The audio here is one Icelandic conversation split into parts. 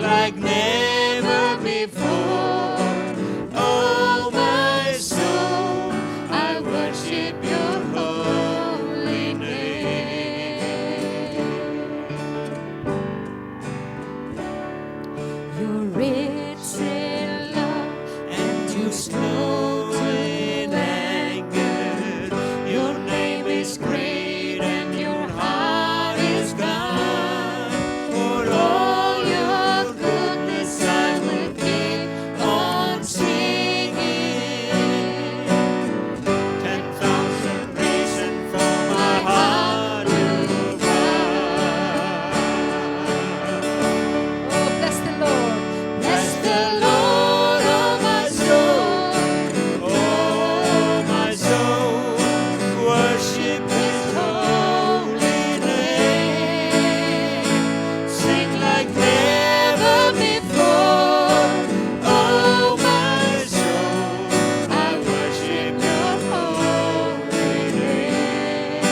like never before. Oh, my soul, I worship your holy name. You're rich in love And you slow in anger. Your name is great and your heart is kind. For all your goodness I will keep on singing. 10,000 reasons for my heart to cry. Oh, bless the Lord. Bless the Lord, oh my soul, oh my soul, worship His holy name. Sing like never before, oh my soul, I worship Your holy name.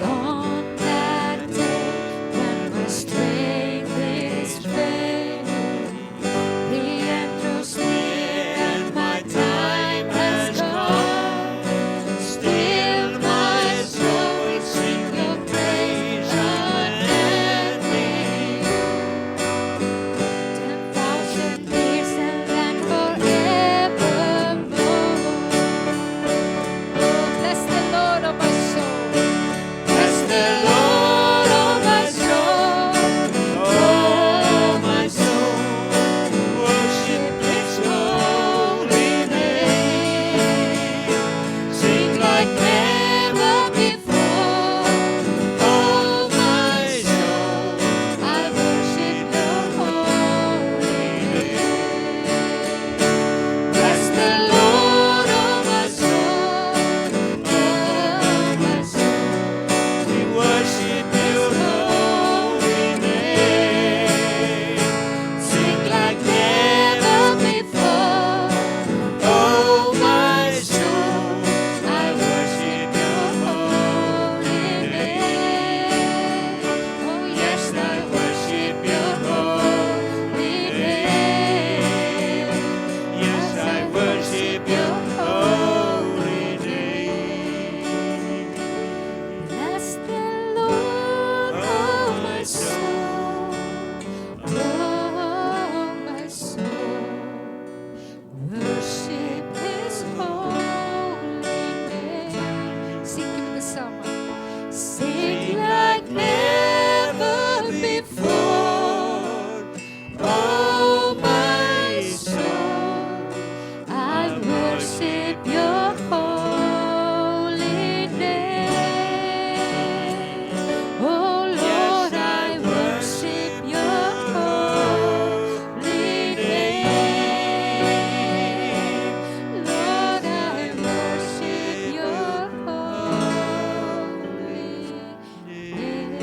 On that day when my strength is failing, the end draws near and my time has come. Still my soul will sing Your praise unending. 10,000 years and then forevermore. Oh, bless the Lord, oh my soul. Bless the Lord, oh my soul, oh my soul, worship His holy name. Sing like never before, oh my soul, I worship Your holy name. Bless the Lord, oh my soul, oh my soul. We worship Your holy name. Sing like never before. Oh, my soul, I worship Your holy name. Oh, yes, I worship Your holy name. Yes, I worship Your holy name. Bless the Lord, oh my soul, oh my soul, worship His holy name. Sing with the summer. Sing like never before, Oh, my soul, I worship Your holy name. Oh Lord, I worship Your holy name. Lord, I worship Your holy name.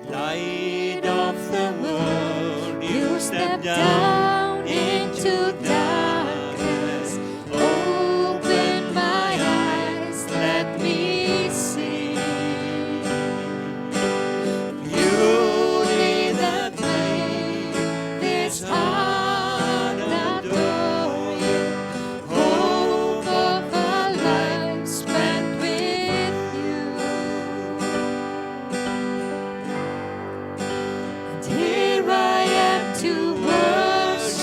light of the world, You step down into darkness. Open my eyes, let me see beauty that made this heart adore You. Hope of a life spent with You. And here I am to worship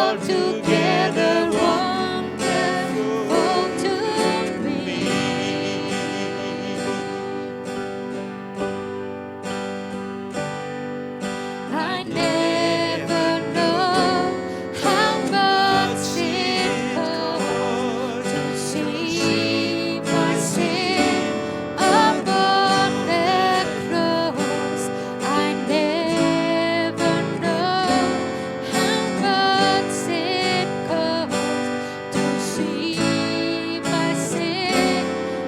altogether wonderful to me. I never know how much it costs to see my sin upon the cross. I never know how much it costs to see my sin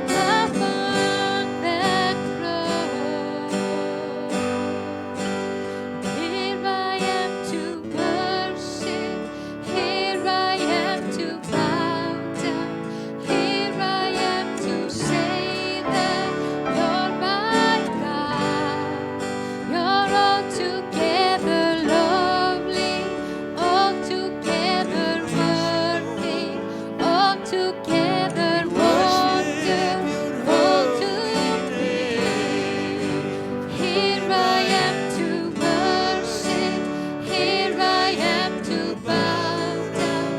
upon the cross. Here I am to worship, here I am to bow down, here I am to say that you're my God. You're altogether lovely, altogether worthy, altogether wonderful to me. Here I am to worship, here I am to bow down,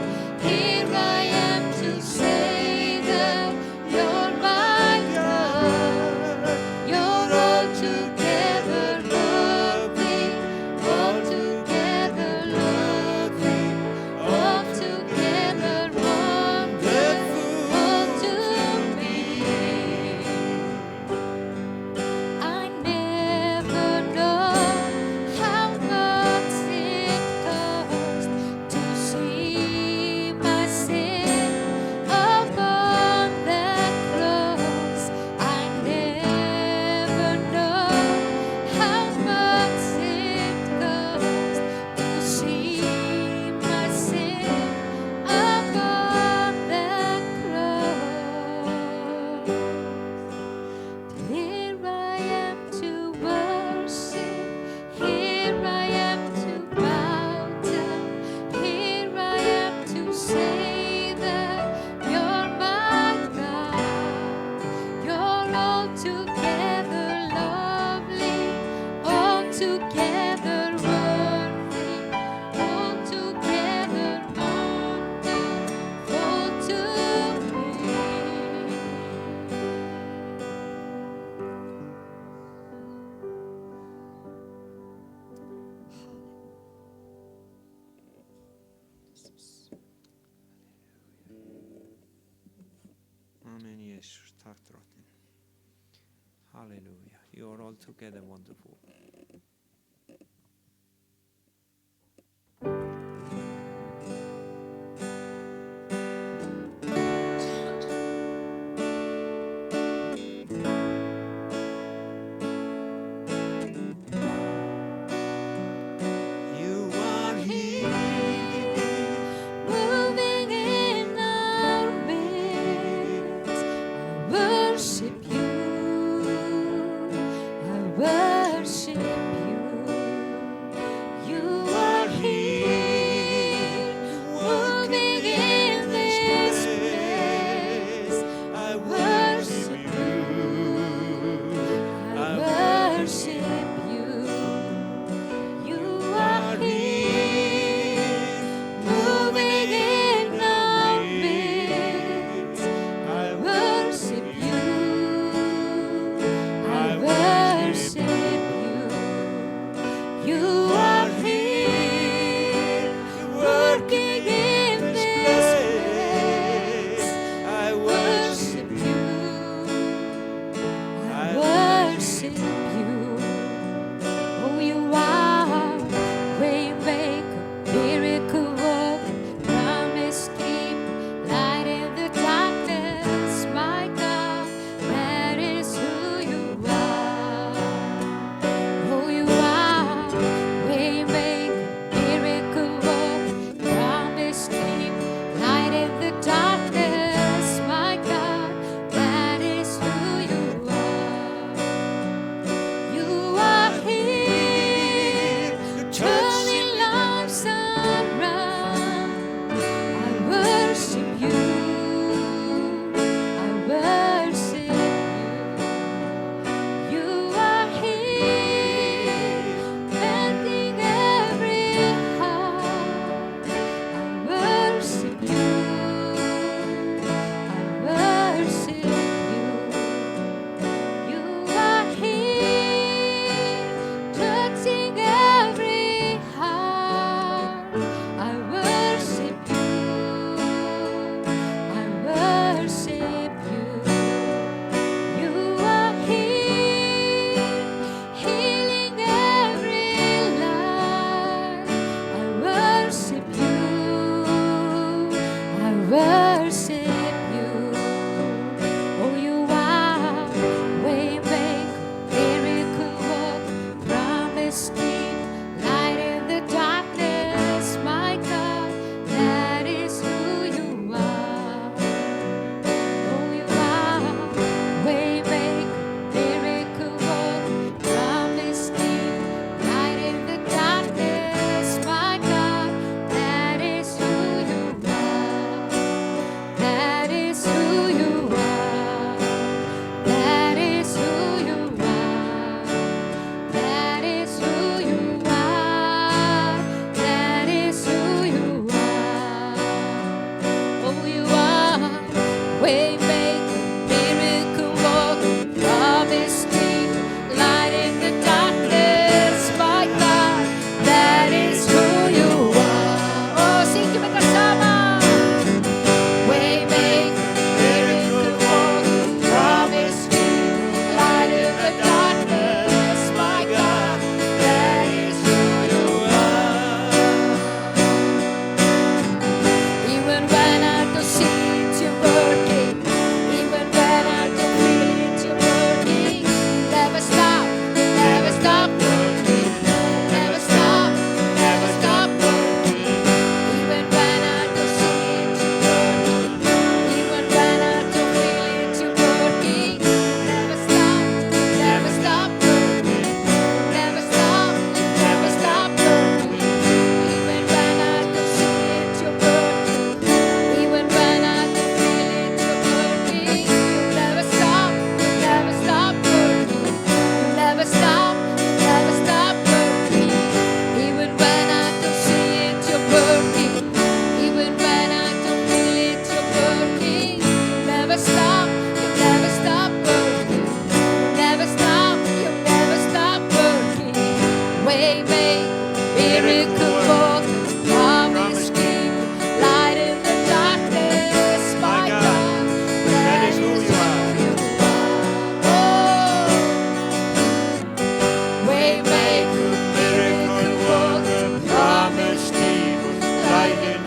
here I am to say that you're my God. You're altogether lovely, altogether lovely, altogether wonderful to me. I never know how much it costs to see my sin upon the cross. I never know how much it costs to see my sin upon the cross. Here I am to worship, here I am to bow down, here I am to say that you're my God. You're altogether lovely, altogether worthy, altogether wonderful to me. Amen, Jesus. Tack drottning. Halleluja. You are altogether wonderful. You are here. Moving in our midst, I worship you. I worship you.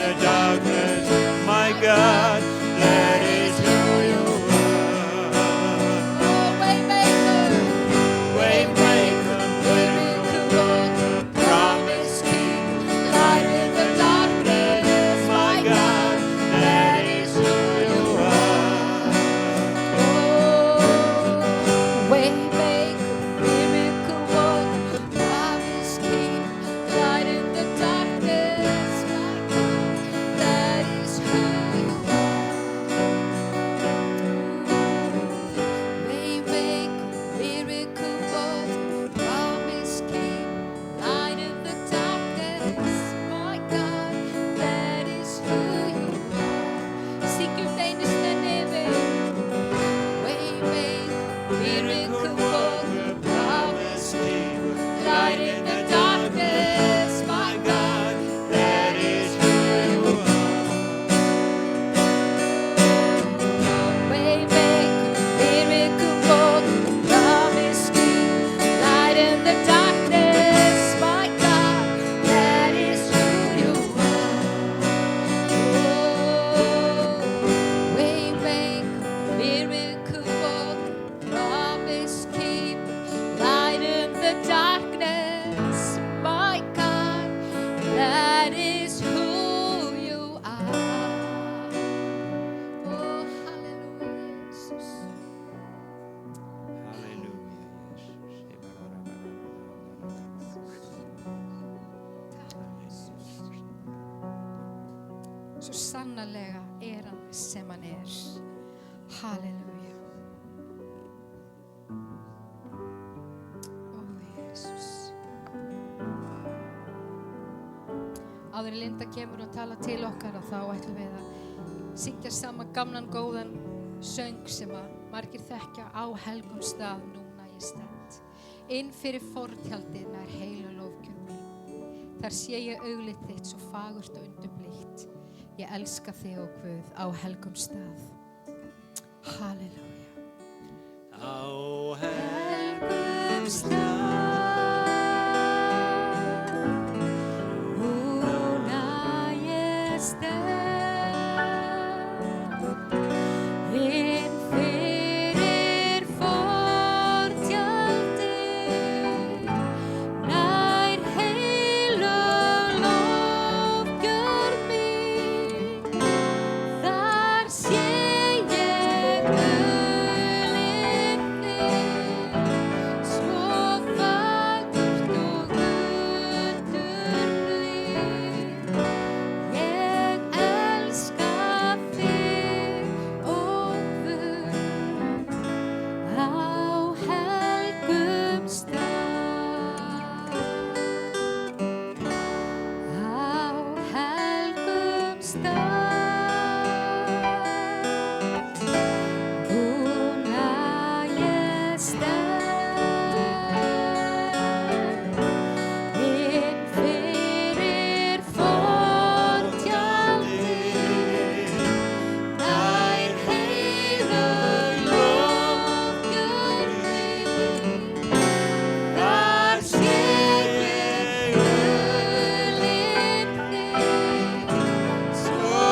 the darkness, my God, that is who you are. Waymaker, Waymaker, miracle worker, promise keeper, light in the darkness, my God, that is who you are. Waymaker, miracle worker, promise keeper, light in the darkness, my God, that is who you are. Waymaker, miracle worker, promise keeper, light in the darkness, my God, that is who you are. Syngjum það einu sinni enn yfir. Waymaker, miracle worker, promise keeper, light in the darkness, my God, that is who you are. Waymaker, miracle worker, promise keeper, light in the darkness, my God, that is who you are. Waymaker, miracle worker, promise keeper, light in the darkness, my God, that is who you are. Oh, hallelujah, Jesus. Hallelujah, Svo sannarlega er hann sem hann er. Halleluja. Ó, Jesus. Áður en Linda kemur og tala til okkar og þá ætlum við að syngja saman gamlan góðan söng sem að margir þekkja. Á helgum stað núna ég stend. Inn fyrir fortjaldið nær heilu lofgjörð mín. Þar sé ég auglið þitt svo fagurt og undurblítt. Ég elska þig og Guð á helgum stað. Halleluja. Á Helgum stað, núna ég stend. Inn fyrir fortjaldið, nær heilög lofgjörð mín. Þar sé ég auglið þitt, svo fagurt og undurblítt. Ég elska þig, ó Guð, á helgum stað. Á helgum stað, núna ég stend. Inn fyrir fortjaldið, nær heilög lofgjörð mín. Þar sé ég auglið þitt, svo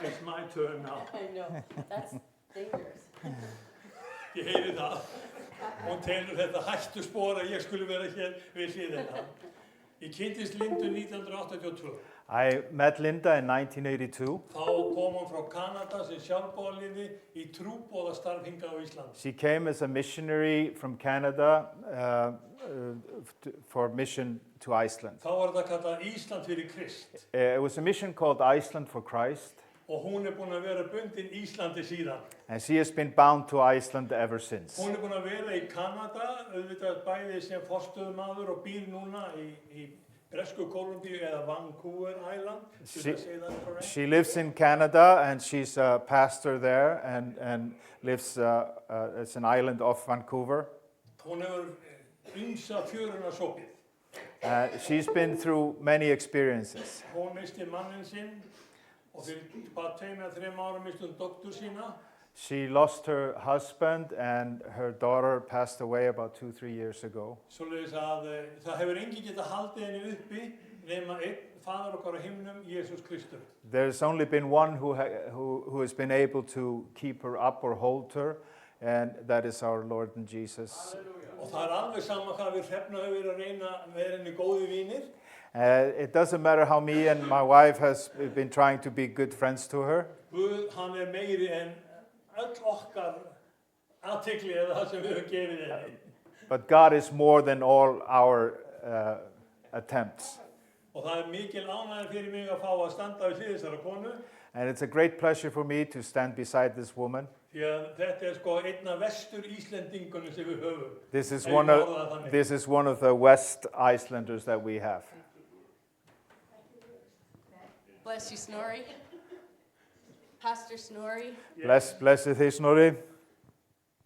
It's my turn now. I know, that's dangerous. Ég heyri það. Hún telur þetta hættuspor að ég skulle vera hér við hliðina. Ég kynntist Lindu 1982. I met Linda in 1982. Þá kom hún frá Kanada sem sjálfboðaliði í trúboðastarf hingað á Íslandi. She came as a missionary from Canada for mission to Iceland. Þá var þetta kallað Ísland fyrir Krist. It was a mission called Iceland for Christ, Og hún búin að vera bundin Íslandi síðan. and she has been bound to Iceland ever since. Hún búin að vera í Kanada, auðvitað bæði sem forstöðumaður og býr núna í Bresku Kólumbíu eða Vancouver Island. Should I say that correct? She lives in Canada and she's a pastor there and lives, it's an island off Vancouver. Hún hefur ýmsa fjöruna sopið. She's been through many experiences. Hún misti manninn sinn og fyrir bara 2-3 árum misti hún dóttur sína. She lost her husband and her daughter passed away about 2-3 years ago. Svoleiðis að það hefur enginn getað haldið henni uppi nema einn, Faðir okkar á himnum, Jesús Kristur. There's only been one who has been able to keep her up or hold her, and that is our Lord and Jesus. Og það alveg sama hvað við Hrefna höfum verið að reyna að vera henni góði vinir. It doesn't matter how me and my wife has been trying to be good friends to her. Guð, hann meiri en öll okkar athygli eða það sem við höfum gefið henni. But God is more than all our attempts. Og það mikil ánægja fyrir mig að fá að standa við hlið þessara konu. And it's a great pleasure for me to stand beside this woman. Því að þetta sko einn af vestur Íslendingunum sem við höfum. This is Ef one ég of orða það þannig. this is one of the West Icelanders that we have. Bless you, Snorri. Pastor Snorri, Blessi þig, Snorri.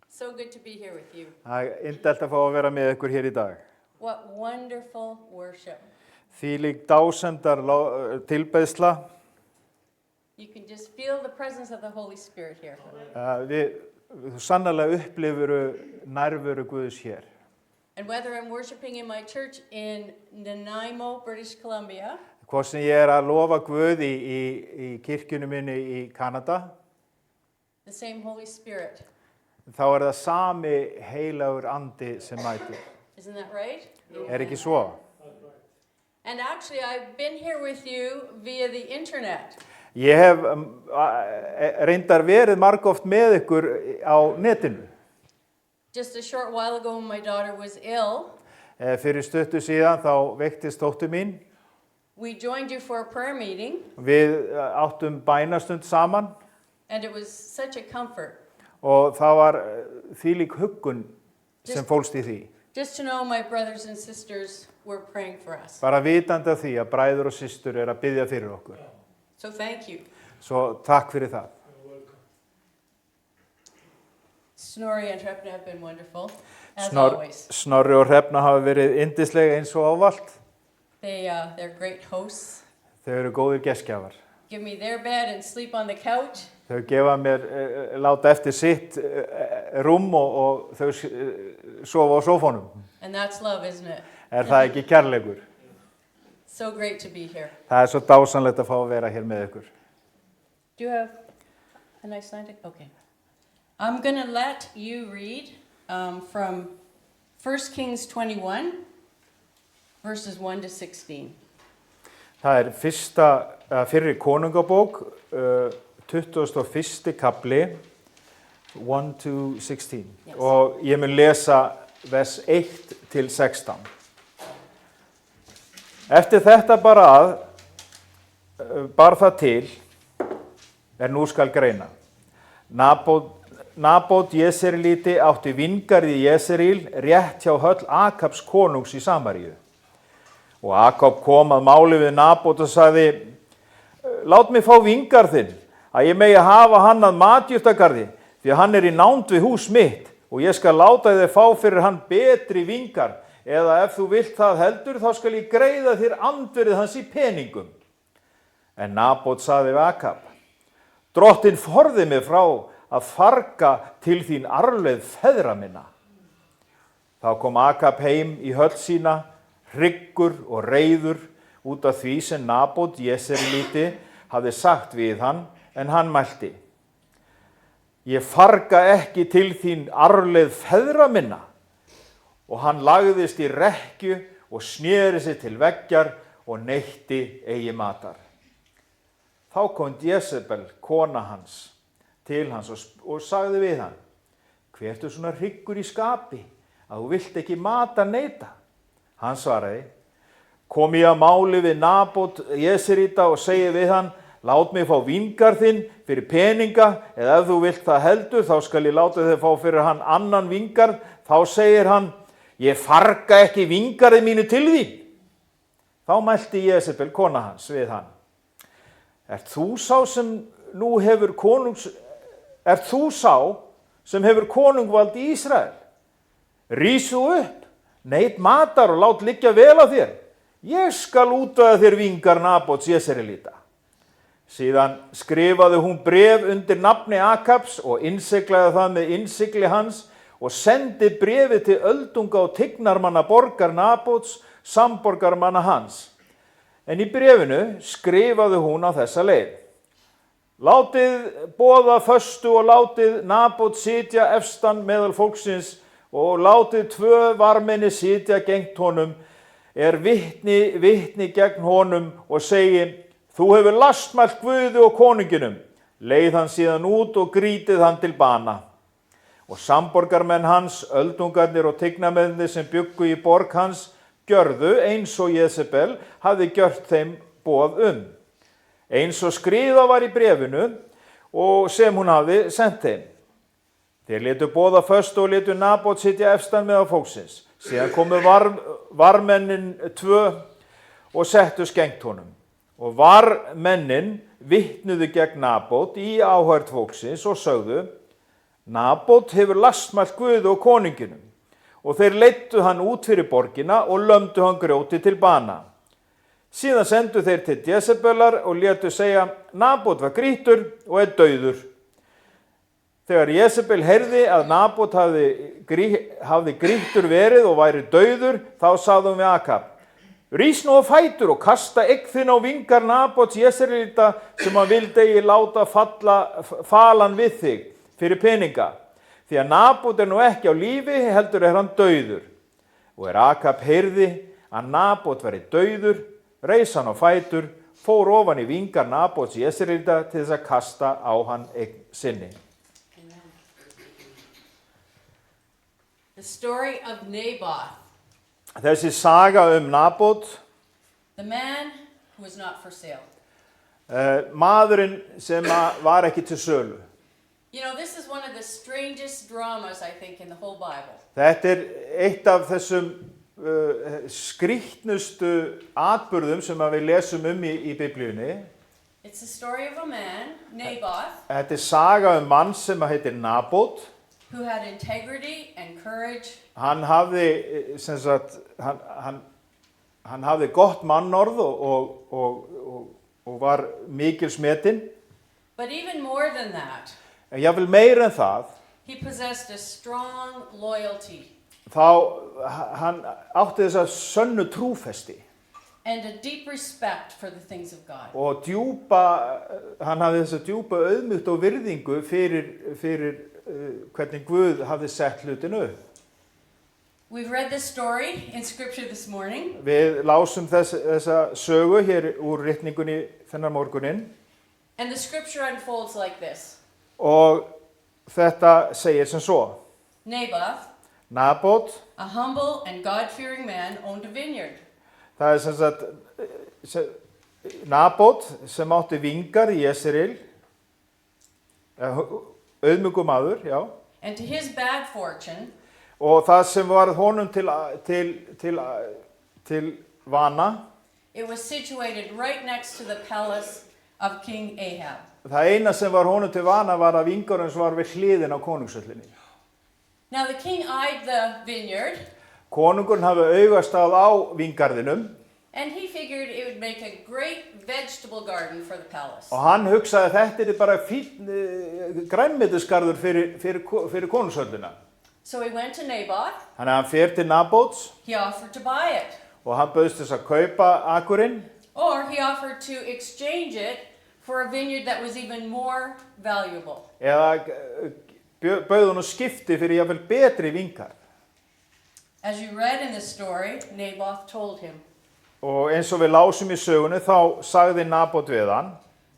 so good to be here with you. Það er indælt að fá að vera með ykkur hér í dag. What wonderful worship. Þvílík dásemdar tilbeiðsla. You can just feel the presence of the Holy Spirit here. Þú sannarlega upplifur nærveru Guðs hér. And whether I'm worshiping in my church in Nanaimo, British Columbia, Hvort sem ég að lofa Guð í kirkjunum minni í Kanada, the same Holy Spirit. þá það sami heilagur andi sem mætir. Isn't that right? Ekki svo? And actually, I've been here with you via the internet. Ég hef reyndar verið margoft með ykkur á netinu. Just a short while ago when my daughter was ill, Fyrir stuttu síðan þá veiktist dóttir mín. we joined you for a prayer meeting, Við áttum bænastund saman and it was such a comfort og það var þvílík huggun sem fólst í því. just to know my brothers and sisters were praying for us. Bara vitandi af því að bræður og systur að biðja fyrir okkur. So thank you. Svo takk fyrir það. Snorri and Hrefna have been wonderful, as always. Snorri og Hrefna hafa verið yndisleg eins og ávallt. They're great hosts. Þau eru góðir gestgjafar. Give me their bed and sleep on the couch. Þau gefa mér, láta eftir sitt rúm og þau sofa á sófánum. And that's love, isn't it? Það ekki kærleikur? So great to be here. Það svo dásamlegt að fá að vera hér með ykkur. Do you have a nice line? Okay. I'm going to let you read from 1 Kings 21, verses 1 to 16. Það fyrri konungabók, 21. kapli, 1 to 16. Yes. Og ég mun lesa vers 1 til 16. Eftir þetta bar það til, nú skal greina. Nabót Jesreelíti átti víngarð í Jesreel rétt hjá höll Akabs konungs í Samaríu. Og Akab kom að máli við Nabót og sagði, lát mig fá víngarðinn, að ég megi hafa hann að matjurtagarði, því að hann í nánd við hús mitt, og ég skal láta þig fá fyrir hann betri víngarð, eða ef þú vilt það heldur, þá skal ég greiða þér andverið hans í peningum. En Nabót sagði við Akab, drottinn forði mig frá að farga til þín arfleið feðra minna. Þá kom Akab heim í höll sína, hryggur og reiður út af því sem Nabot Jesreelíti hafði sagt við hann, en hann mælti: Ég farga ekki til þín arfleið feðra minna. Og hann lagðist í rekkju og sneri sig til veggjar og neytti eigi matar. Þá kom Jezebel, kona hans, til hans og sagði við hann: Hver ertu svona hryggur í skapi, að þú vilt ekki matar neyta? Hann svaraði: Kom ég að máli við Nabot Jesreelíta og segi við hann: Lát mig fá víngarð þinn fyrir peninga, eða ef þú vilt það heldur, þá skal ég láta þig fá fyrir hann annan víngarð. Þá segir hann: Ég farga ekki víngarði mínu til þín. Þá mælti Jezebel, kona hans, við hann: Ert þú sá sem hefur konungvald í Ísrael? Rís þú upp, neyt matar og lát liggja vel á þér. Ég skal útvega þér víngarð Nabots Jesreelíta. Síðan skrifaði hún bréf undir nafni Akabs og innsiglaði það með innsigli hans og sendi bréfið til öldunga og tignarmanna borgar Nabots, samborgarmanna hans. En í bréfinu skrifaði hún á þessa leið: Látið boða föstu og látið Nabot sitja efstan meðal fólksins og látið 2 varmenni sitja gegnt honum, vitni gegn honum og segi: Þú hefur lastmælt Guði og konunginum. Leið hann síðan út og grítið hann til bana. Og samborgarmenn hans, öldungarnir og tignarmennir sem bjuggu í borg hans, gjörðu eins og Jezebel hafði gjört þeim boð eins og skrifað var í bréfinu og sem hún hafði sent þeim. Þeir létu boða föstu og létu Nabot sitja efstan meðal fólksins. Síðan komu varmennin 2 og settust gegnt honum. Og varmennin vitnuðu gegn Nabot í áhörð fólksins og sögðu: Nabot hefur lastmælt Guði og konunginum. Og þeir leiddu hann út fyrir borgina og lömdu hann grjóti til bana. Síðan sendu þeir til Jezebelar og létu segja: Nabot var grýttur og dauður. Þegar Jezebel heyrði að Nabot hafði grýttur verið og væri dauður, þá sagði hún við Akab: Rís nú á fætur og kasta eign þinn á víngarð Nabots Jesreelíta sem hann vildi eigi láta falan við þig fyrir peninga. Því að Nabot nú ekki á lífi, heldur hann dauður. Og Akab heyrði að Nabot væri dauður, reis hann á fætur, fór ofan í víngarð Nabots Jesreelíta til þess að kasta á hann eign sinni. The story of Naboth, Þessi saga Nabot, the man who was not for sale. Maðurinn sem var ekki til sölu. You know, this is one of the strangest dramas, I think, in the whole Bible. Þetta eitt af þessum skrýtnustu atburðum sem við lesum í Biblíunni. It's the story of a man, Naboth, Þetta saga mann sem heitir Nabot. who had integrity and courage. Hann hafði, hann hafði gott mannorð og var mikils metinn. But even more than that, En jafnvel meira en það, he possessed a strong loyalty hann átti þessa sönnu trúfesti and a deep respect for the things of God. og hann hafði þessa djúpa auðmýkt og virðingu fyrir hvernig Guð hafði sett hlutinu upp. We've read this story in scripture this morning. Við lásum þessa sögu hér úr ritningunni þennan morguninn. And the scripture unfolds like this. Og þetta segir sem svo. Naboth, Nabot, a humble and God-fearing man, owned a vineyard. það sem sagt Nabot sem átti víngarð í Jesreel, auðmjúkur maður, já. And to his bad fortune, Og það sem var honum til vana, it was situated right next to the palace of King Ahab. það eina sem var honum til vana var að víngarðurinn var við hliðin á konungshöllinni. Now the king eyed the vineyard, Konungurinn hafði augastað á víngarðinum and he figured it would make a great vegetable garden for the palace. og hann hugsaði að þetta bara fínn grænmetisgarður fyrir konungshöllina. So he went to Naboth. Þannig að hann fer til Nabóts He offered to buy it. og hann bauðst þess að kaupa akurinn Or he offered to exchange it for a vineyard that was even more valuable. eða bauð hún skipti fyrir jafnvel betri vingar. As you read in the story, Naboth told him, Og eins og við lásum í sögunni þá sagði Nabót við hann: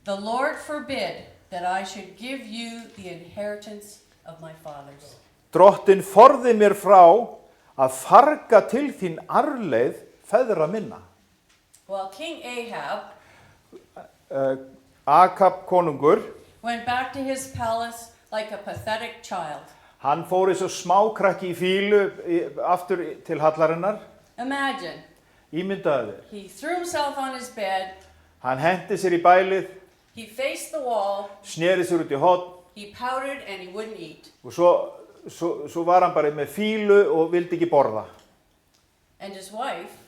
"The Lord forbid that I should give you the inheritance of my fathers." Drottinn forði mér frá að farga til þín arfleið feðra minna. Well, King Ahab Akab konungur, went back to his palace like a pathetic child. hann fór eins og smákrakki í fílu aftur til hallarinnar. Imagine, Ímyndaðu þér. he threw himself on his bed, Hann henti sér í bælið, he faced the wall, sneri sér út í horn he pouted and he wouldn't eat. og svo var hann bara með fílu og vildi ekki borða. And his wife,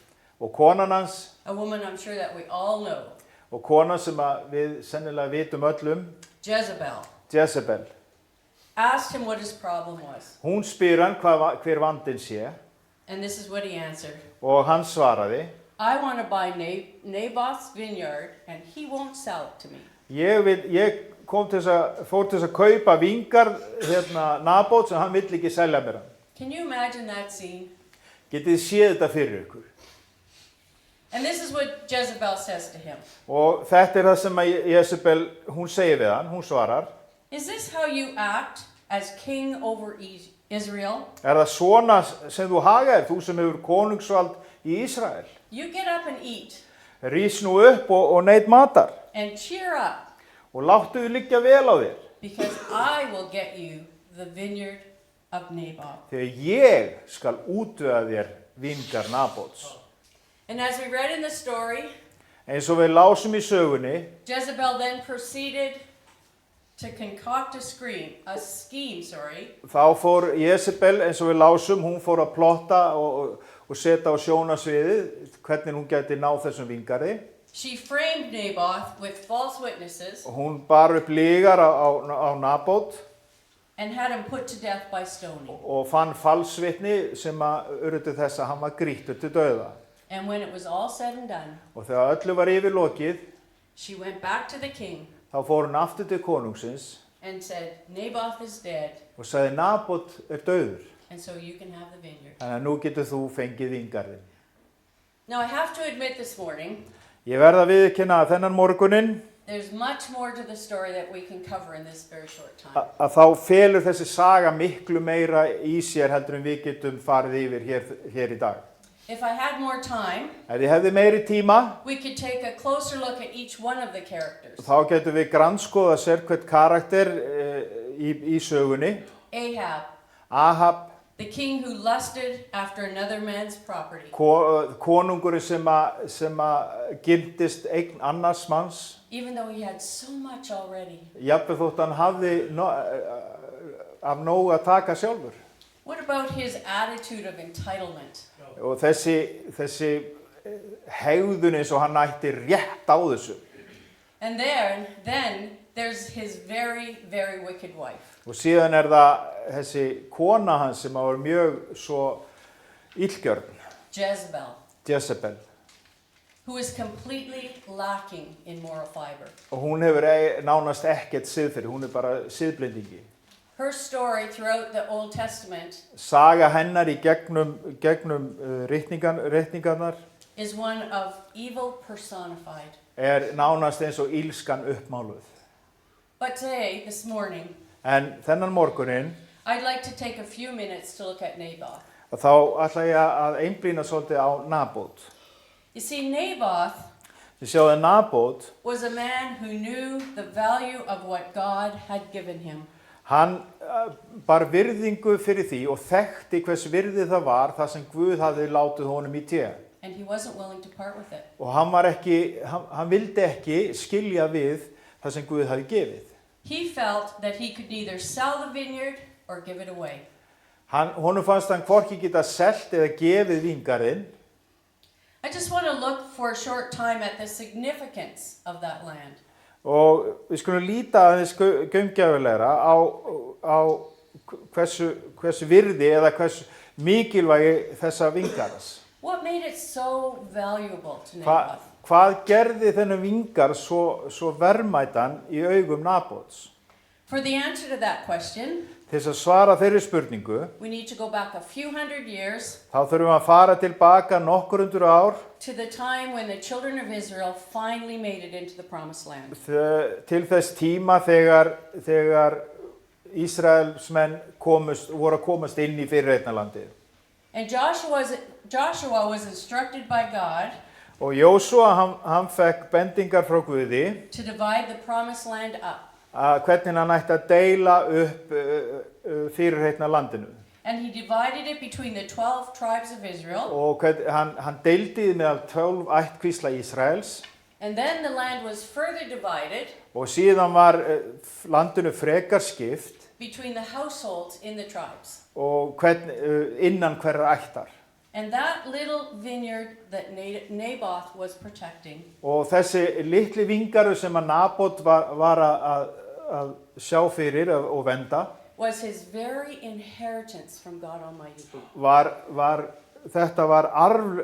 Og konan hans, a woman I'm sure that we all know, og konan sem að við sennilega vitum öllum, Jezebel, Jezebel, asked him what his problem was. hún spyr hann hver vandinn sé And this is what he answered. og hann svaraði: I want to buy Naboth's vineyard and he won't sell it to me. Ég fór til þess að kaupa vingar Nabót sem hann vill ekki selja mér hann. Can you imagine that scene? Getið séð þetta fyrir ykkur. And this is what Jezebel says to him. Og þetta það sem að Jezebel, hún segir við hann, hún svarar: Is this how you act as king over Israel? það svona sem þú hagaðir, þú sem hefur konungsvald í Ísrael? You get up and eat Rís nú upp og neyt matar and cheer up og láttu þið liggja vel á þér. because I will get you the vineyard of Naboth. Þegar ég skal útvega þér vingar Nabóts. And as we read in the story, Eins og við lásum í sögunni, Jezebel then proceeded to concoct a scheme, þá fór Jezebel, eins og við lásum, hún fór að plotta og setja á sjónasviðið hvernig hún gæti náð þessum vingarði. She framed Naboth with false witnesses Og hún bar upp lygar á Nabót and had him put to death by stoning. og fann falsvitni sem að urðu þess að hann var grýttur til dauða. And when it was all said and done, Og þegar öllu var yfirlokið, she went back to the king þá fór hún aftur til konungsins and said, Naboth is dead, og sagði: Nabót dauður, and so you can have the vineyard. þannig að nú getur þú fengið vingarðin. Now I have to admit this morning, Ég verð að viðurkenna að þennan morguninn there's much more to the story that we can cover in this very short time. að þá felur þessi saga miklu meira í sér heldur en við getum farið yfir hér í dag. If I had more time, Ef ég hefði meiri tíma, we could take a closer look at each one of the characters. þá getum við grannskoða sérhvert karakter í sögunni. Ahab, the king who lusted after another man's property. konungurinn sem að gyrndist eign annars manns, Even though he had so much already. jafnvel þótt hann hafði af nógu að taka sjálfur. What about his attitude of entitlement? Og þessi hegðun eins og hann ætti rétt á þessu. And then there's his very, very wicked wife. Og síðan það þessi kona hans sem var mjög svo illgjörn, Jezebel. Who is completely lacking in moral fiber. Og hún hefur nánast ekkert siðferði, hún bara siðblendingi. Her story throughout the Old Testament Saga hennar í gegnum ritningarnar is one of evil personified. Nánast eins og ílskan uppmáluð. But today, this morning, En þennan morguninn, I'd like to take a few minutes to look at Naboth. þá ætla ég að einblína svolítið á Nabót. You see, Naboth Þið sjáðu, Nabót, was a man who knew the value of what God had given him. hann bar virðingu fyrir því og þekkti hvers virði það var það sem Guð hafði látið honum í té. And he wasn't willing to part with it. Og hann vildi ekki skilja við það sem Guð hafði gefið. He felt that he could neither sell the vineyard or give it away. Honum fannst hann hvorki geta selt eða gefið vingarinn. I just want to look for a short time at the significance of that land. Og við skulum líta aðeins gaumgæfilegra á hversu virði eða hversu mikilvægi þessa vingarðs. What made it so valuable to Hva, Naboth? hvað gerði þennan vingarð svo verðmætan í augum Nabóts? For the answer to that question, Til þess að svara þeirri spurningu, we need to go back a few hundred years þá þurfum við að fara tilbaka nokkur hundur ár to the time when the children of Israel finally made it into the promised land. til þess tíma þegar Ísraelsmenn voru að komast inn í fyrirheitnalandið. And Joshua was instructed by God Og Jósúa hann fekk bendingar frá Guði to divide the promised land up. Hvernig hann ætti að deila upp fyrirheitna landinu. And he divided it between the 12 tribes of Israel. Og hann deildi meðal 12 ættkvísla Ísraels. And then the land was further divided Og síðan var landinu frekar skipt between the households in the tribes. og innan hverra ættar. And that little vineyard that Naboth was protecting Og þessi litli vingarur sem að Nabot var að sjá fyrir og venda was his very inheritance from God Almighty. þetta var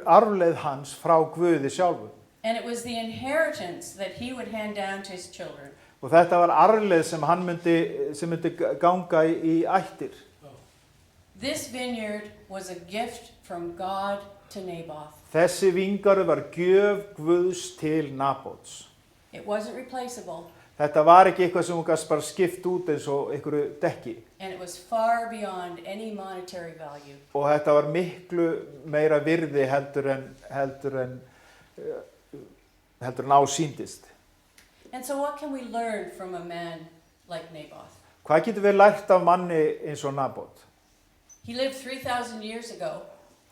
arfleið hans frá Guði sjálfum. And it was the inheritance that he would hand down to his children. Og þetta var arfleið sem hann myndi ganga í ættir. This vineyard was a gift from God to Naboth. Þessi vingarur var gjöf Guðs til Nabots. It wasn't replaceable, Þetta var ekki eitthvað sem hún gæst bara skipt út eins og einhverju dekki. and it was far beyond any monetary value. Og þetta var miklu meira virði heldur en ásýndist. And so what can we learn from a man like Naboth? Hvað getum við lært af manni eins og Nabot? He lived 3,000 years ago.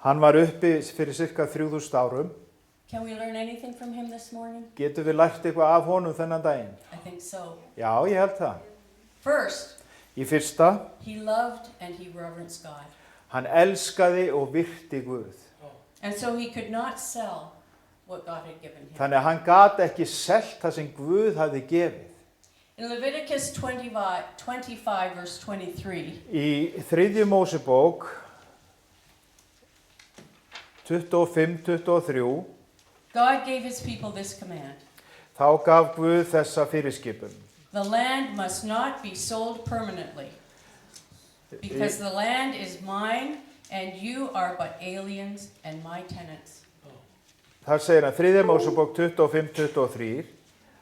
Hann var uppi fyrir cirka 3000 árum. Can we learn anything from him this morning? Getum við lært eitthvað af honum þennan daginn? I think so. Já, ég held það. First, Í fyrsta, he loved and he reverenced God. hann elskaði og virti Guð. And so he could not sell what God had given him. Þannig að hann gat ekki selt það sem Guð hafði gefið. In Leviticus 25 verse 23, Í 3. Mósebók 25-23 God gave his people this command. þá gaf Guð þessa fyrirskipun. The land must not be sold permanently, because the land is mine and you are but aliens and my tenants. Þar segir hann 3. Mósebók 25-23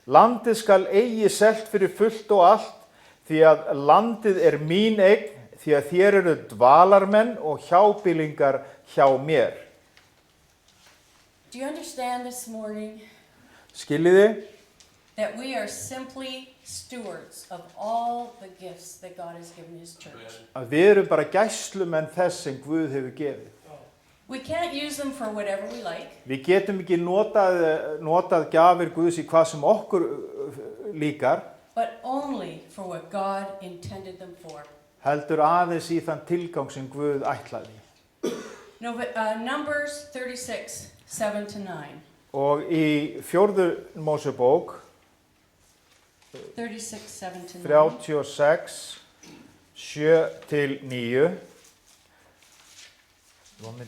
Landið skal eigi selt fyrir fullt og allt því að landið er mín eign því að þér eru dvalarmenn og hjábýlingar hjá mér. Do you understand this morning Skiljiði? that we are simply stewards of all the gifts that God has given his church? Að við erum bara gæslumenn þess sem Guð hefur gefið. We can't use them for whatever we like. Við getum ekki notað gjafir Guðs í hvað sem okkur líkar, But only for what God intended them for. heldur aðeins í þann tilgang sem Guð ætlaði. Numbers 36, 7-9. Og í 4. Mósebók 36, 7-9. 36, 7-9.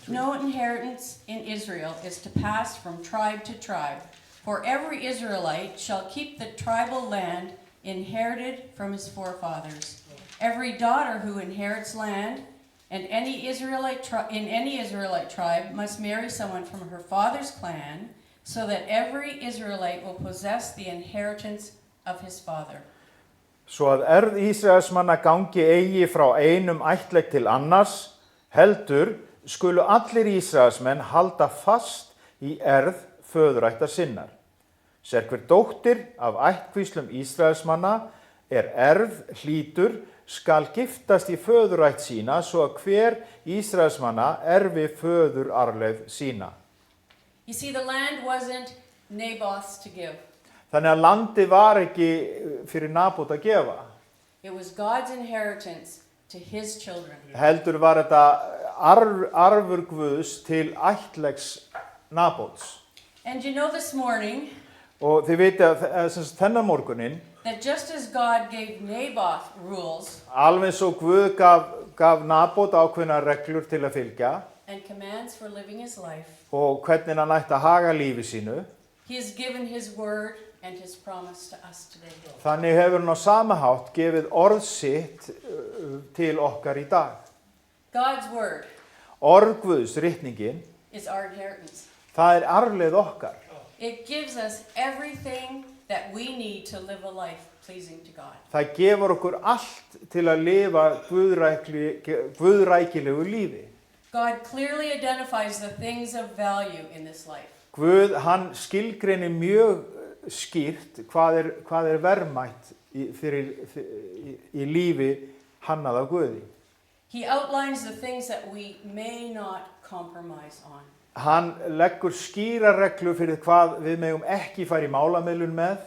No inheritance in Israel is to pass from tribe to tribe, for every Israelite shall keep the tribal land inherited from his forefathers. Every daughter who inherits land and in any Israelite tribe must marry someone from her father's clan, so that every Israelite will possess the inheritance of his father. Svo að erð Ísraelsmanna gangi eigi frá einum ættleik til annars, heldur skulu allir Ísraelsmenn halda fast í erð föðurættar sinnar. Sérhver dóttir af ættkvíslum Ísraelsmanna erð hlýtur skal giftast í föðurætt sína svo að hver Ísraelsmanna erfi föðurarleið sína. You see, the land wasn't Naboth's to give. Þannig að landi var ekki fyrir Nabot að gefa. It was God's inheritance to his children. Heldur var þetta arfur Guðs til ættleiks Nabots. And you know, this morning, Og þið viti að þennan morgunin that just as God gave Naboth rules Alveg eins og Guð gaf Nabot ákveðnar reglur til að fylgja and commands for living his life, og hvernig hann ætti að haga lífi sínu, he has given his word and his promise to us today. þannig hefur hann á sama hátt gefið orð sitt til okkar í dag. God's word Orð Guðs, ritningin, is our inheritance. það arfleið okkar. It gives us everything that we need to live a life pleasing to God. Það gefur okkur allt til að lifa guðrækilegu lífi. God clearly identifies the things of value in this life. Guð, hann skilgreinir mjög skýrt hvað verðmætt í lífi hannað af Guði. He outlines the things that we may not compromise on. Hann leggur skýra reglu fyrir hvað við megum ekki fara í málamiðlun með.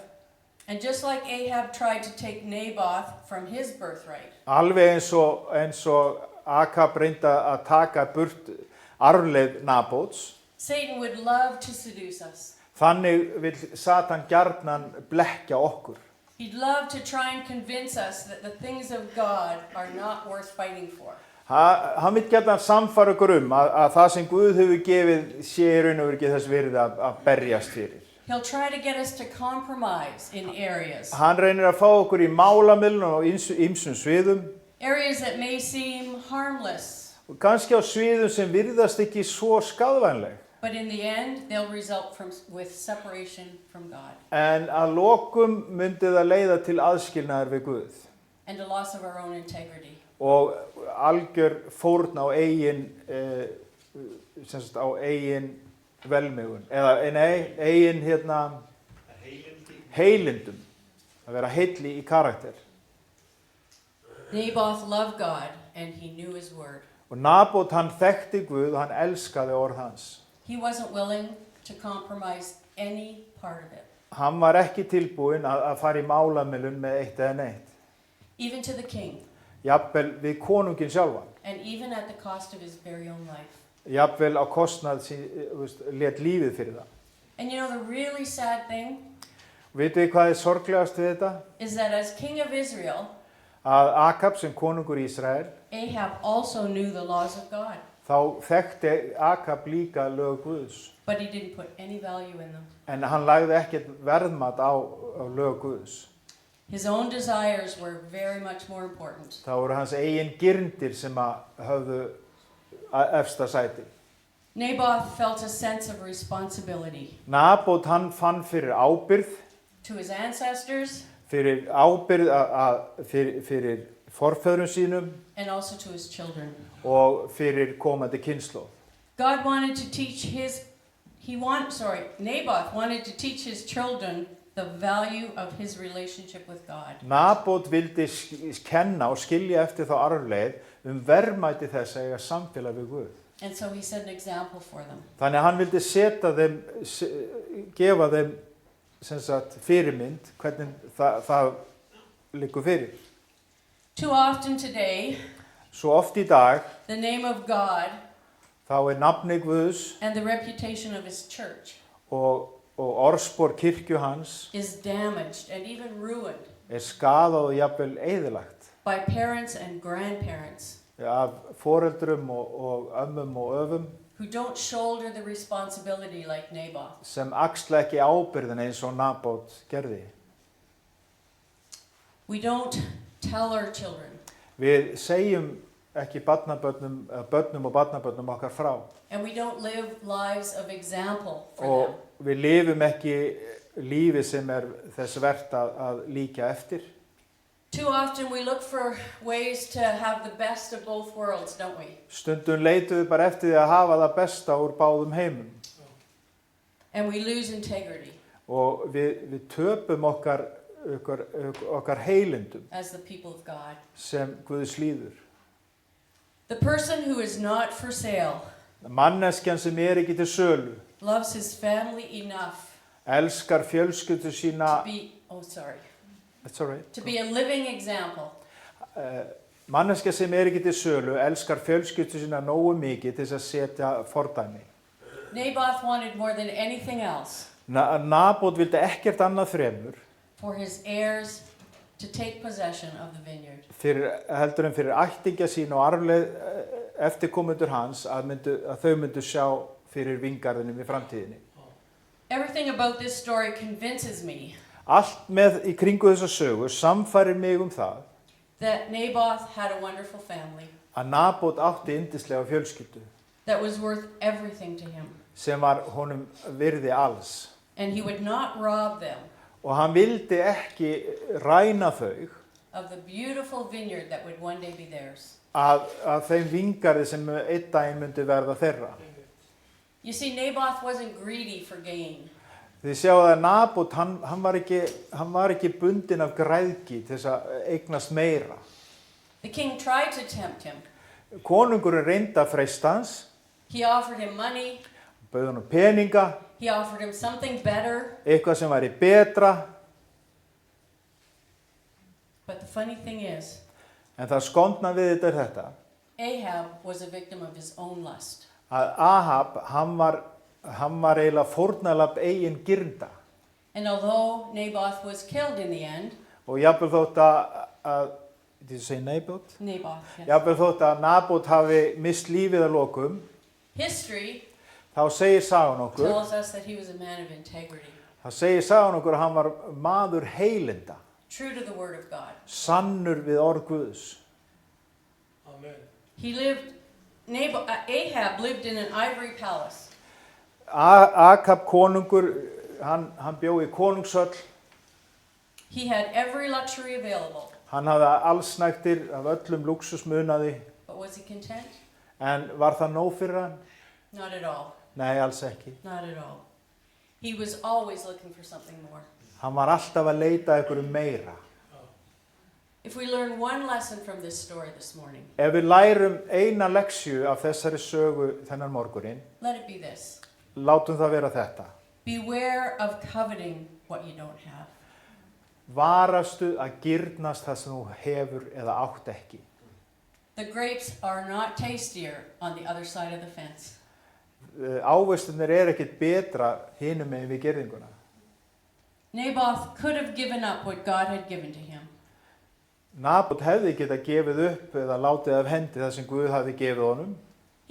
And just like Ahab tried to take Naboth from his birthright, Alveg eins og Akab reynda að taka burt arfleið Nabots, Satan would love to seduce us. þannig vil Satan gjarnan blekkja okkur. He'd love to try and convince us that the things of God are not worth fighting for. Hann vil gjarnan samfara okkur að það sem Guð hefur gefið sé í raun og veru ekki þess virði að berjast fyrir. He'll try to get us to compromise in areas. Hann reynir að fá okkur í málamiðlun á ýmsum sviðum, Areas that may seem harmless, og kannski á sviðum sem virðast ekki svo skaðvænleg. but in the end, they'll result with separation from God En að lokum myndi það leiða til aðskilnaðar við Guð and a loss of our own integrity. og algjör fórn á eigin velmegun, eða eigin heilindum, að vera heilli í karakter. Naboth loved God and he knew his word. Og Nabot, hann þekkti Guð og hann elskaði orð hans. He wasn't willing to compromise any part of it, Hann var ekki tilbúinn að fara í málamiðlun með eitt eða neitt. even to the king, Jafnvel við konunginn sjálfan. and even at the cost of his very own life. Jafnvel á kostnað lét lífið fyrir það. And you know, the really sad thing Vitið þið hvað sorglegast við þetta? is that as king of Israel, Að Akab sem konungur Ísrael, Ahab also knew the laws of God, þá þekkti Akab líka lög Guðs. but he didn't put any value in them. En hann lagði ekkert verðmat á lög Guðs. His own desires were very much more important. Það voru hans eigin girndir sem höfðu efsta sæti. Naboth felt a sense of responsibility Nabot, hann fann fyrir ábyrgð, to his ancestors fyrir ábyrgð fyrir forfeðrum sínum and also to his children. og fyrir komandi kynslóð. God wanted to teach Naboth wanted to teach his children the value of his relationship with God. Nabot vildi kenna og skilja eftir þá arfleið verðmæti þess að eiga samfélag við Guð. And so he set an example for them. Þannig að hann vildi gefa þeim fyrirmynd hvernig það liggur fyrir. Too often today, Svo oft í dag the name of God þá nafni Guðs and the reputation of his church og orðspor kirkju hans is damaged and even ruined skaðað og jafnvel eyðilagt by parents and grandparents af foreldrum og ömmum og öfum who don't shoulder the responsibility like Naboth. sem axla ekki ábyrgðina eins og Nabot gerði. We don't tell our children Við segjum ekki börnum og barnabörnum okkar frá and we don't live lives of example for og them. við lifum ekki lífi sem þess vert að líka eftir. Too often we look for ways to have the best of both worlds, don't we? Stundum leitum við bara eftir því að hafa það besta úr báðum heimum And we lose integrity og við töpum okkar heilindum as the people of God. sem Guðs líður. The person who is not for sale Manneskjan sem ekki til sölu loves his family enough elskar fjölskyldu sína. That's all right. to be a living example. Manneskja sem ekki til sölu elskar fjölskyldu sína nógu mikið til þess að setja fordæmi. Naboth wanted more than anything else Nabot vildi ekkert annað fremur for his heirs to take possession of the vineyard. heldur en fyrir ættingja sín og arfleið eftirkomendur hans að þau myndu sjá fyrir vingarðinum í framtíðinni. Everything about this story convinces me Allt með í kringu þessa sögu samfærir mig það that Naboth had a wonderful family að Nabot átti yndislega fjölskyldu that was worth everything to him. sem var honum virði alls. And he would not rob them Og hann vildi ekki ræna þau of the beautiful vineyard that would one day be theirs. að þeim vingarði sem einn daginn myndi verða þeirra. You see, Naboth wasn't greedy for gain. Þið sjáu að Nabot, hann var ekki bundinn af græðgi til þess að eignast meira. The king tried to tempt him. Konungurinn reyndi að freista hans, He offered him money. bauð honum peninga, He offered him something better. eitthvað sem væri betra, But the funny thing is, en það skondna við þetta Ahab was a victim of his own lust. að Ahab, hann var eiginlega fórnarlamb eigin girnda. And although Naboth was killed in the end, Og jafnvel þótt að did you say Nabot? Naboth, yes. Jafnvel þótt að Nabot hafi mist lífið að lokum, History þá segir sagan okkur, tells us that he was a man of integrity, að hann var maður heilinda, true to the word of God. sannur við orð Guðs. Amen. He lived, Ahab lived in an ivory palace. Akab konungur, hann bjó í konungshöll, He had every luxury available, hann hafði allsnægtir af öllum lúxusmunaði, but was he content? en var það nóg fyrir hann? Not at all. Nei, alls ekki. Not at all. He was always looking for something more. Hann var alltaf að leita einhverju meira. If we learn one lesson from this story this morning, Ef við lærum eina leksju af þessari sögu þennan morgunin, let it be this. látum það vera þetta. Beware of coveting what you don't have. Varastu að girnast það sem þú hefur eða átt ekki. The grapes are not tastier on the other side of the fence. Ávextirnir ekkert betra hinum megin við girðinguna. Naboth could have given up what God had given to him. Nabot hefði getað gefið upp eða látið af hendi það sem Guð hafði gefið honum.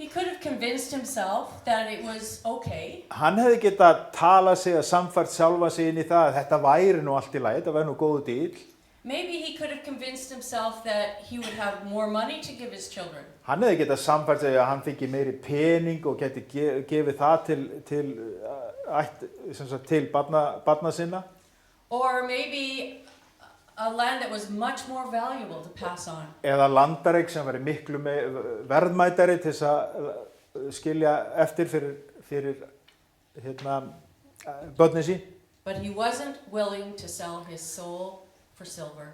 He could have convinced himself that it was okay. Hann hefði getað talað sig að samfært sjálfa sig inn í það að þetta væri nú allt í lagi, þetta væri nú góðu díl. Maybe he could have convinced himself that he would have more money to give his children. Hann hefði getað samfært sig að hann fengi meiri pening og geti gefið það til barna sinna. Or maybe a land that was much more valuable to pass on. Eða landareign sem væri miklu verðmætari til þess að skilja eftir fyrir börnin sín. But he wasn't willing to sell his soul for silver.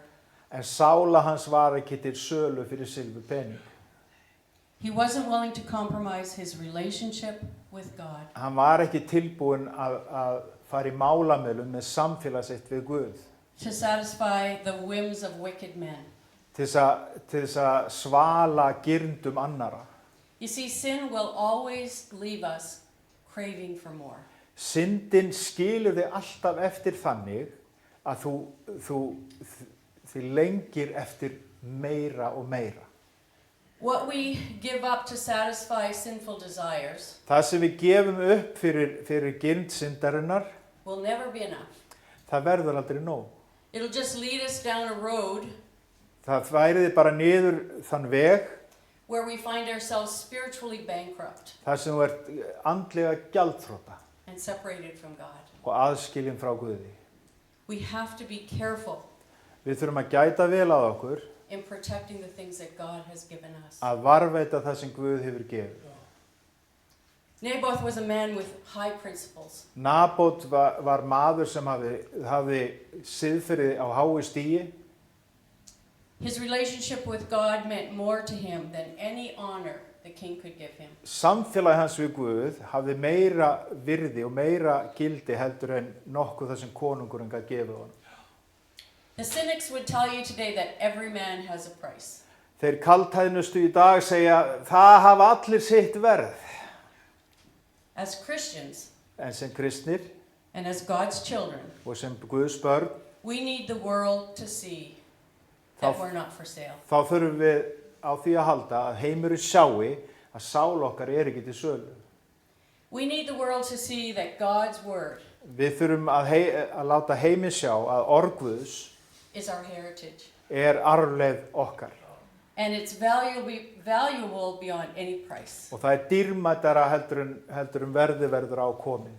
En sála hans var ekki til sölu fyrir silfurpening. He wasn't willing to compromise his relationship with God. Hann var ekki tilbúinn að fara í málamiðlun með samfélag sitt við Guð. To satisfy the whims of wicked men. Til þess að svala girndum annara. You see, sin will always leave us craving for more. Syndin skilur þig alltaf eftir þannig að þið lengir eftir meira og meira. What we give up to satisfy sinful desires Það sem við gefum upp fyrir girnd syndarinnar, will never be enough. það verður aldrei nóg. It'll just lead us down a road Það færi þið bara niður þann veg where we find ourselves spiritually bankrupt þar sem þú ert andlega gjaldþrota and separated from God. og aðskilin frá Guði. We have to be careful Við þurfum að gæta vel að okkur in protecting the things that God has given us. að varðveita það sem Guð hefur gefið. Naboth was a man with high principles. Nabot var maður sem hafði siðferði á hái stigi. His relationship with God meant more to him than any honor the king could give him. Samfélagi hans við Guð hafði meira virði og meira gildi heldur en nokkuð það sem konungurinn gat gefið honum. The cynics would tell you today that every man has a price. Þeir kaldhæðnustu í dag segja það hafa allir sitt verð. As Christians En sem kristnir and as God's children, og sem Guðs börn we need the world to see that Þá- we're not for sale. þá þurfum við á því að halda að heimurinn sjái að sál okkar er ekki til sölu. We need the world to see that God's word Við þurfum að láta heiminn sjá að orð Guðs is our heritage. er arfleið okkar. And it's valuable beyond any price. Og það er dýrmætara heldur en verður á komið.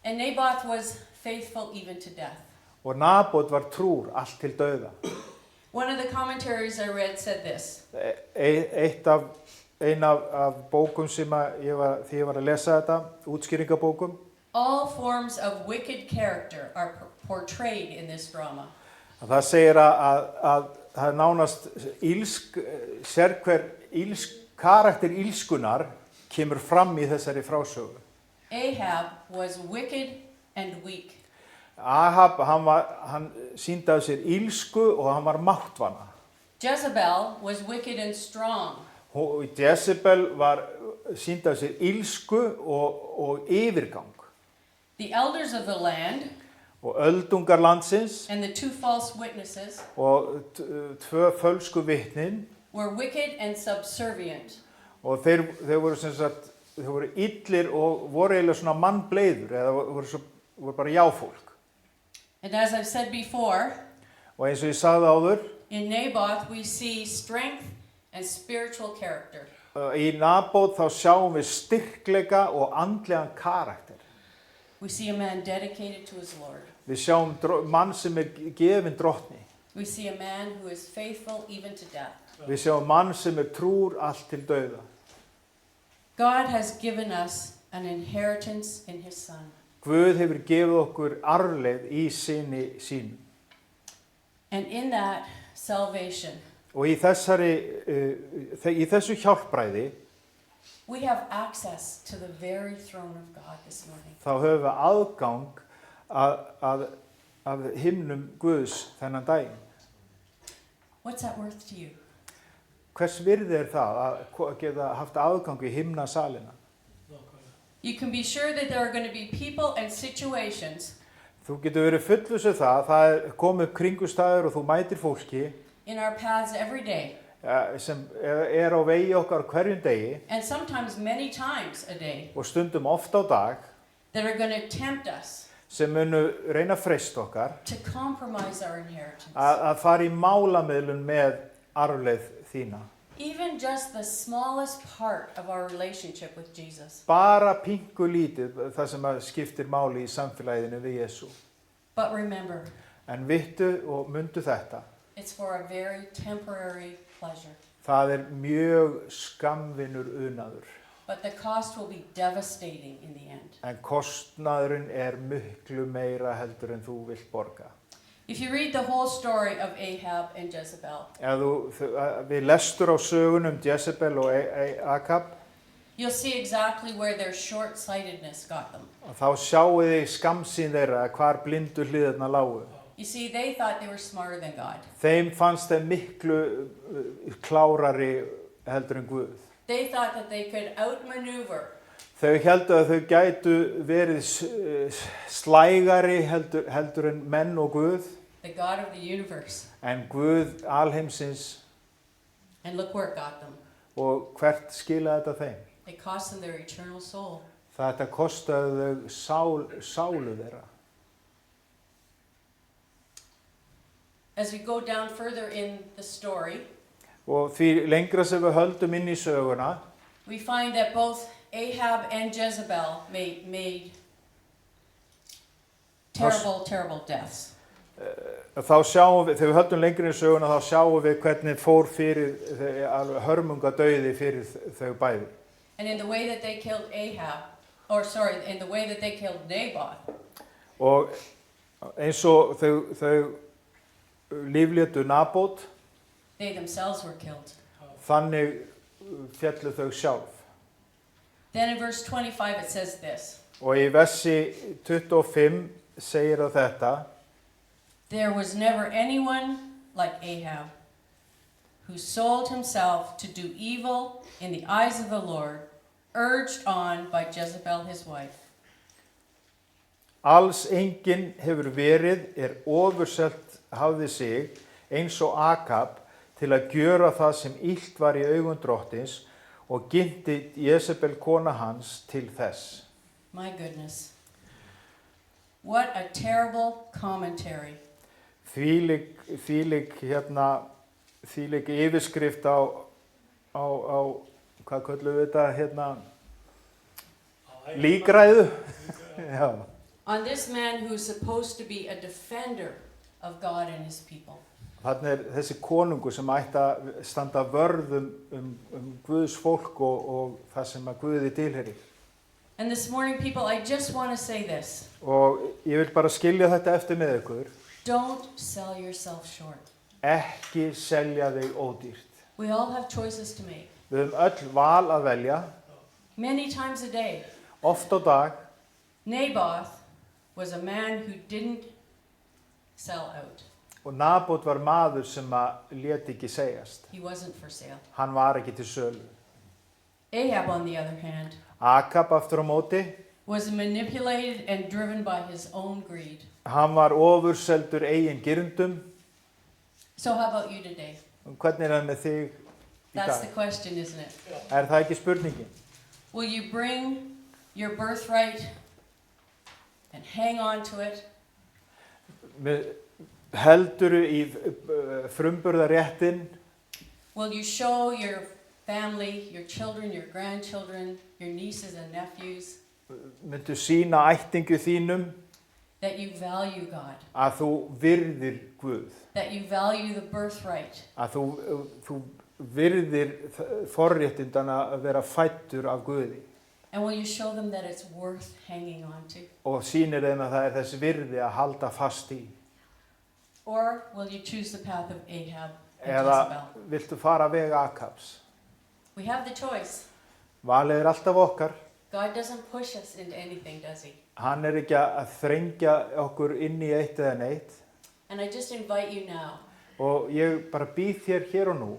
And Naboth was faithful even to death. Og Nabot var trúr allt til dauða. One of the commentaries I read said this: Ein af bókum sem því ég var að lesa þetta, útskýringabókum, all forms of wicked character are portrayed in this drama. að það segir að það er nánast sérhver karakter ílskunar kemur fram í þessari frásögu. Ahab was wicked and weak. Ahab, hann sýndi af sér ílsku og hann var máttvana. Jezebel was wicked and strong. Jezebel sýndi af sér ílsku og yfirgang. The elders of the land Og öldungar landsins and the two false witnesses og tvö fölsku vitnin were wicked and subservient. og þeir voru illir og voru eiginlega svona mannbleiður eða voru bara jáfólk. And as I've said before, Og eins og ég sagði áður, in Naboth we see strength and spiritual character. í Nabót þá sjáum við styrkleika og andlegan karakter. We see a man dedicated to his Lord. Við sjáum mann sem er gefinn drottni. We see a man who is faithful even to death. Við sjáum mann sem er trúr allt til dauða. God has given us an inheritance in his son. Guð hefur gefið okkur arfleið í syni sínum. And in that salvation, Og í þessu hjálpræði we have access to the very throne of God this morning. þá höfum við aðgang að himnum Guðs þennan daginn. What's that worth to you? Hvers virði er það að geta haft aðgang í himnasalina? You can be sure that there are going to be people and situations Þú getur verið fullviss það er komið upp kringustæður og þú mætir fólki in our paths every day, sem er á vegi okkar hverjum degi and sometimes many times a day, og stundum oft á dag that are going to tempt us sem munu reyna að freista okkar to compromise our inheritance. að fara í málamiðlun með arfleið þína. Even just the smallest part of our relationship with Jesus. Bara pingu lítið það sem skiptir máli í samfélaginu við Jesú. But remember, En vittu og mundu þetta. it's for a very temporary pleasure. Það er mjög skammvinnur unaður. But the cost will be devastating in the end. En kostnaðurinn er miklu meira heldur en þú vilt borga. If you read the whole story of Ahab and Jezebel, Við lestur á sögunum Jezebel og Akab, you'll see exactly where their short-sightedness got them. þá sjáu þið skammsýn þeirra hvar blindu hliðarna lágu. You see, they thought they were smarter than God. Þeim fannst þeim miklu klárari heldur en Guð. They thought that they could outmaneuver Þau heldur að þau gætu verið slægari heldur en menn og Guð, the God of the universe. en Guð alheimsins, And look where it got them. og hvert skilaði þetta þeim? It cost them their eternal soul. Þetta kostaði þau sálu þeirra. As we go down further in the story, Og því lengra sem við höldum inn í söguna, we find that both Ahab and Jezebel made terrible deaths. þá sjáum við, þegar við höldum lengra inn í söguna, þá sjáum við hvernig fór fyrir hörmungadauði fyrir þau bæði. And in the way that they killed in the way that they killed Naboth, Og eins og þau líflétu Nabót, they themselves were killed. þannig féllu þau sjálf. Then in verse 25 it says this: Og í versi 25 segir það þetta: There was never anyone like Ahab who sold himself to do evil in the eyes of the Lord, urged on by Jezebel his wife. Alls enginn hefur verið ofurselt hafði sig eins og Akab til að gjöra það sem illt var í augum drottins og ginnti Jezebel kona hans til þess. My goodness. What a terrible commentary. Þvílík yfirskrift á hvað köllum við þetta líkræðu. Já. On this man who's supposed to be a defender of God and his people. Þannig þessi konungur sem ætti að standa vörð Guðs fólk og það sem að Guði tilheyrir. And this morning, people, I just want to say this. Og ég vil bara skilja þetta eftir með ykkur. Don't sell yourself short. Ekki selja þig ódýrt. We all have choices to make. Við höfum öll val að velja, Many times a day. oft á dag. Naboth was a man who didn't sell out. Og Nabot var maður sem að lét ekki segjast. He wasn't for sale. Hann var ekki til sölu. Ahab, on the other hand, Akab aftur á móti, was manipulated and driven by his own greed. hann var ofurseldur eigin girndum. So how about you today? Hvernig það með þig í That's the dag? question, isn't it? Það ekki spurningin? Will you bring your birthright and hang on to it? Helduru í frumburðaréttin? Will you show your family, your children, your grandchildren, your nieces and nephews Myndu sína ættingu þínum that you value God, að þú virðir Guð, that you value the birthright, að þú virðir forréttindana að vera fæddur af Guði and will you show them that it's worth hanging on to? og sýnir þeim að það er þess virði að halda fast í? Or will you choose the path of Ahab and Eða Jezebel? viltu fara vega Akabs? We have the choice. Valið er alltaf okkar. God doesn't push us into anything, does he? Hann er ekki að þrengja okkur inn í eitt eða neitt. And I just invite you now Og ég bara býð þér hér og nú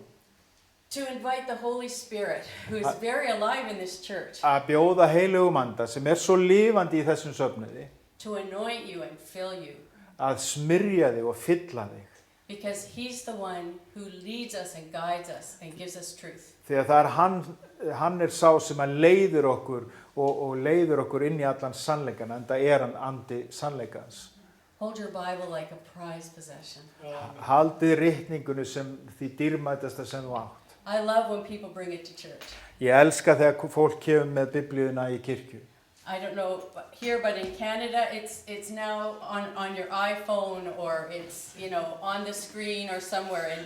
to invite the Holy Spirit, who is very alive in this church, að bjóða heilugum anda sem er svo lifandi í þessum söfnuði to anoint you and fill you. að smyrja þig og fylla þig. Because he's the one who leads us and guides us and gives us truth. Þegar það er hann er sá sem að leiðir okkur og leiðir okkur inn í allan sannleikana, en það er hann andi sannleikans. Hold your Bible like a prized possession. Haldið ritningunni sem því dýrmætasta sem þú átt. I love when people bring it to church. Ég elska þegar fólk kemur með biblíuna í kirkju. I don't know here, but in Canada, it's now on your iPhone, or it's, you know, on the screen or somewhere, and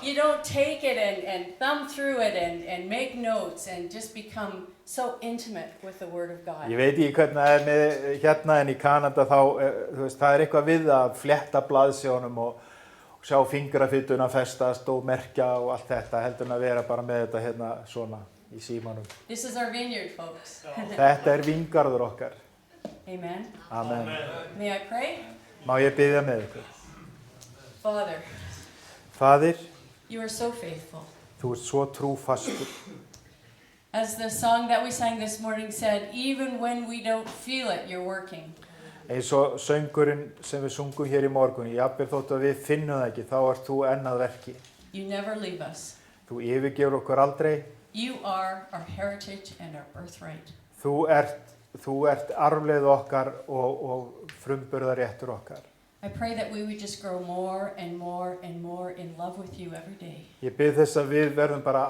you don't take it and thumb through it and make notes and just become so intimate with the Word of God. Ég veit ekki hvernig það er með hérna en í Kanada þá, þú veist, það er eitthvað við að fletta blaðsjónum og sjá fingrafytuna festast og merkja og allt þetta, heldur en að vera bara með þetta hérna svona í símanum. This is our vineyard, folks. Þetta er vingarður okkar. Amen. Amen. May I pray? Má ég biðja með ykkur? Father, Faðir, you are so faithful. þú ert svo trúfastur. As the song that we sang this morning said, even when we don't feel it, you're working. Eins og söngurinn sem við sungum hér í morgun, jafnvel þótt að við finnum það ekki, þá ert þú enn að verki. You never leave us. Þú yfirgefur okkur aldrei. You are our heritage and our birthright. Þú ert arfleið okkar og frumburðaréttur okkar. I pray that we would just grow more and more and more in love with you every day. Ég bið þess að við verðum bara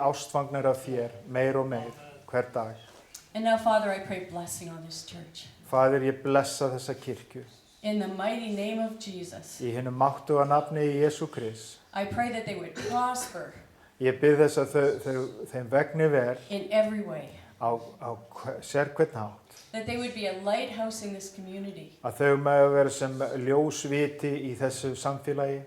ástfangnar af þér, meir og meir, hver dag. And now, Father, I pray blessing on this church. Faðir, ég blessa þessa kirkju. In the mighty name of Jesus, Í hinu máttuga nafni í Jesú Krist. I pray that they would prosper Ég bið þess að þeim vegni vel in every way. á sérhvern hátt. That they would be a lighthouse in this community. Að þau mega vera sem ljósviti í þessu samfélagi.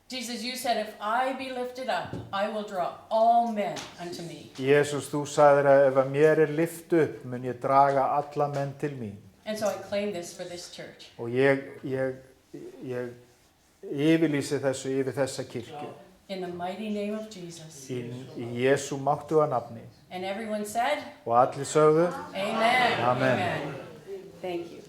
Jesus, you said, if I be lifted up, I will draw all men unto me. Jesús, þú sagðir að ef að mér er lyft upp, mun ég draga alla menn til mín. And so I claim this for this church. Og ég yfirlýsi þessu yfir þessa kirkju. In the mighty name of Jesus. Í Jesú máttuga nafni. And everyone said, Og allir sögðu, Amen. Amen. Amen. Thank you.